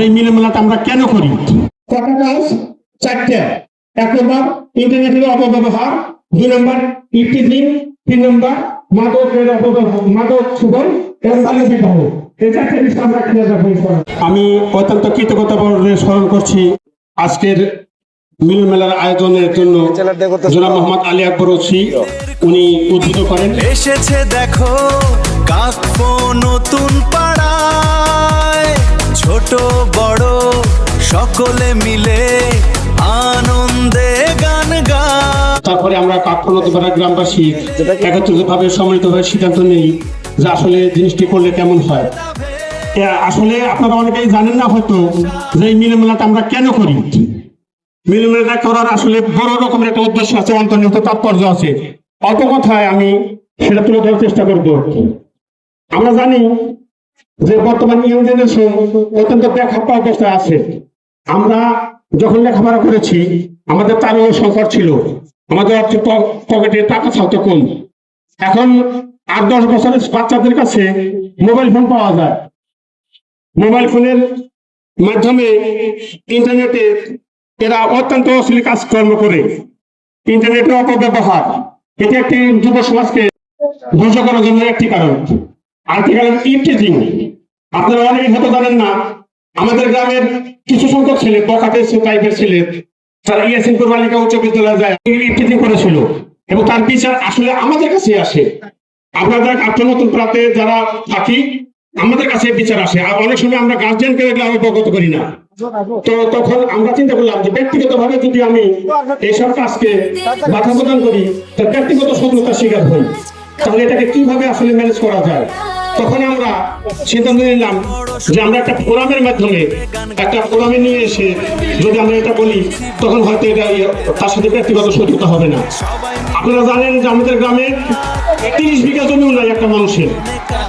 এই মিলনমেলাটা আমরা কেন করি? কটা কাজ? চারটে। এক নম্বর ইন্টারনেটের অপব্যবহার, দুই নম্বর ইফটিজিং, তিন নম্বর মাদকের অপব্যবহার, মাদক সেবন এবং বাল্য বিবাহ। এই চারটে বিষয় আমরা ক্লিয়ার রাখবো। আমি অত্যন্ত কৃতজ্ঞতা স্মরণ করছি আজকের মিলন মেলার আয়োজনের জন্য জনাব মোহাম্মদ আলী আকবর ওসি উনি উদ্বোধন করেন। এসেছে দেখো কাকপো নতুন পাড়ায়, ছোট বড় সকলে মিলে আনন্দে গান গায়। তারপরে আমরা কাকপো নতুন পাড়া গ্রামবাসী একত্রিতভাবে সম্মিলিত হয়ে সিদ্ধান্ত নেই যে আসলে জিনিসটি করলে কেমন হয়। আসলে আপনারা অনেকেই জানেন না হয়তো যে এই মিলন মেলাটা আমরা কেন করি। মিলন মেলাটা করার আসলে বড় রকমের একটা উদ্দেশ্য আছে, অন্তর্নিহিত তাৎপর্য আছে। অল্প কথায় আমি সেটা তুলে ধরার চেষ্টা করব। আমরা জানি যে বর্তমান ইয়ং জেনারেশন অত্যন্ত বেখাপ্পা অবস্থায় আছে। আমরা যখন লেখাপড়া করেছি আমাদের তারও সংকট ছিল, আমাদের পকেটে টাকা থাকতো কম। এখন 8-10 বছরের বাচ্চাদের কাছে মোবাইল ফোন পাওয়া যায়। মোবাইল ফোনের মাধ্যমে ইন্টারনেটে এরা অত্যন্ত অশ্লীল কাজকর্ম করে। ইন্টারনেটের অপব্যবহার এটি একটি যুব সমাজকে ধ্বংস করার জন্য একটি কারণ। আরেকটি কারণ ইফটিজিং। আপনারা অনেকেই হয়তো জানেন না, আমাদের গ্রামের কিছু সংখ্যক ছেলে বখাটে টাইপের ছেলে তারা ইয়াসিনপুর বালিকা উচ্চ বিদ্যালয়ে যায় ইফটিজিং করেছিল এবং তার বিচার আসলে আমাদের কাছে আসে। আপনাদের কাকপো নতুন পাড়াতে যারা থাকি আমাদের কাছে বিচার আসে। আর অনেক সময় আমরা গার্জিয়ানকে অবগত করি না। তো তখন আমরা চিন্তা করলাম যে ব্যক্তিগত ভাবে যদি আমি এইসব কাজকে বাধা প্রদান করি তো ব্যক্তিগত শত্রুতার শিকার হই, তাহলে এটাকে কিভাবে আসলে ম্যানেজ করা যায়। তখন আমরা সিদ্ধান্ত নিলাম যে আমরা একটা ফোরামের মাধ্যমে একটা ফোরামে নিয়ে এসে যদি আমরা এটা বলি তখন হয়তো এটা তার সাথে ব্যক্তিগত শত্রুতা হবে না। আপনারা জানেন যে আমাদের গ্রামে 30 বিঘা জমিও নাই একটা মানুষের,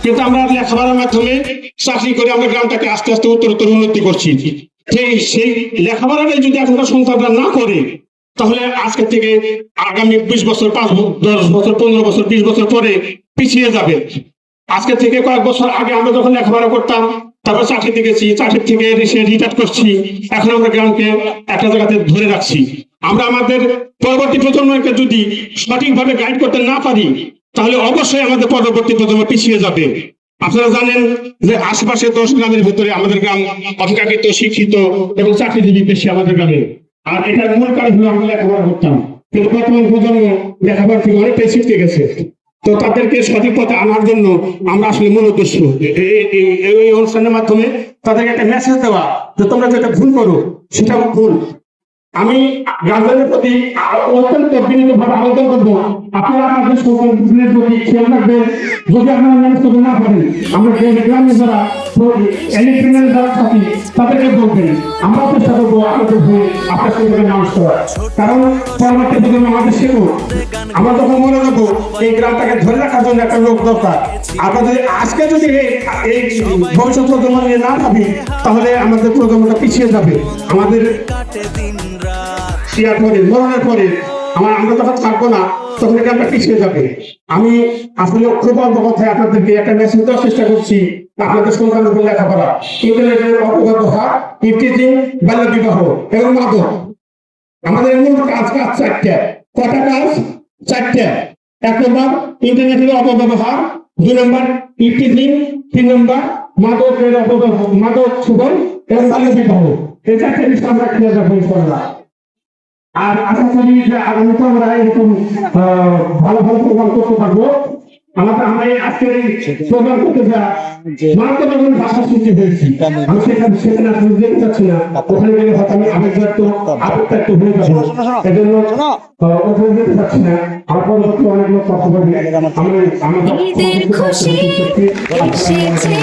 কিন্তু আমরা লেখাপড়ার মাধ্যমে চাকরি করে আমরা গ্রামটাকে আস্তে আস্তে উত্তরোত্তর উন্নতি করছি। সেই লেখাপড়াটাই যদি এখনকার সন্তানরা না করে তাহলে আজকের থেকে আগামী 20 বছর, 5-10 বছর, 15 বছর, 20 বছর পরে পিছিয়ে যাবে। আজকে থেকে কয়েক বছর আগে আমরা যখন লেখাপড়া করতাম তারপর চাকরিতে গেছি, চাকরি থেকে রিটায়ার করছি, এখন আমরা গ্রামকে একটা জায়গাতে ধরে রাখছি। আমরা আমাদের পরবর্তী প্রজন্মকে যদি সঠিকভাবে গাইড করতে না পারি তাহলে অবশ্যই আমাদের পরবর্তী প্রজন্ম পিছিয়ে যাবে। আপনারা জানেন যে আশেপাশে 10 গ্রামের ভিতরে আমাদের গ্রাম অপেক্ষাকৃত শিক্ষিত এবং চাকরিজীবী বেশি আমাদের গ্রামে। আর এটার মূল কারণ হলো আমরা লেখাপড়া করতাম, কিন্তু বর্তমান প্রজন্ম লেখাপড়া থেকে অনেকটাই শিখতে গেছে। তো তাদেরকে সঠিক পথে আনার জন্য আমরা আসলে মূল উদ্দেশ্য এই অনুষ্ঠানের মাধ্যমে তাদেরকে একটা মেসেজ দেওয়া যে তোমরা যেটা ভুল করো সেটা ভুল। আমি গার্জেনের প্রতি অত্যন্ত বিনীতভাবে আবেদন করবো, আপনারা আমাদের সন্তানদের প্রতি খেয়াল রাখবেন। যদি আপনারা ম্যানেজ করতে না পারেন আমরা গ্রামে যারা ইলেকট্রিক্যাল যারা থাকি তাদেরকে বলবেন, আমরা চেষ্টা করবো আমাদের হয়ে আপনার সঙ্গে নামাজ করার। কারণ পরবর্তী প্রজন্ম আমাদের শেখো, আমরা যখন মনে রাখবো এই গ্রামটাকে ধরে রাখার জন্য একটা লোক দরকার। আমরা যদি আজকে যদি এই ভবিষ্যৎ প্রজন্ম নিয়ে না ভাবি তাহলে আমাদের প্রজন্মটা পিছিয়ে যাবে। আমাদের মরণের পরে আমরা যখন থাকবো না তখন এটা আমরা পিছিয়ে যাবে। আমি আসলে খুব অল্প কথায় আপনাদেরকে একটা মেসেজ দেওয়ার চেষ্টা করছি। আপনাদের সন্তানের উপর লেখাপড়া, ইন্টারনেটের অপব্যবহার, ইফটিজিং, বাল্য বিবাহ এবং মাদক। আমাদের মূল কাজ চারটে। কটা কাজ? চারটে। এক নম্বর ইন্টারনেটের অপব্যবহার, দুই নম্বর ইফটিজিং, তিন নম্বর মাদকের অপব্যবহার, মাদক সেবন এবং বাল্য বিবাহ। এই চারটে বিষয় আমরা ক্লিয়ার রাখবো। আর আশা করি যে আগামীতে আমরা এরকম ভালো ভালো প্রোগ্রাম করতে পারবো। আমরা আজকে প্রোগ্রাম করতে যা মারাত্মক ভাষা সৃষ্টি হয়েছি, আমি সেখানে আসলে যেতে চাচ্ছি না। ওখানে গেলে হয়তো আমি আবেগযুক্ত হয়ে যাবো, এজন্য ওখানে যেতে চাচ্ছি না। আমার পরবর্তী অনেকগুলো কথা বলবে। ঈদের খুশি এসেছে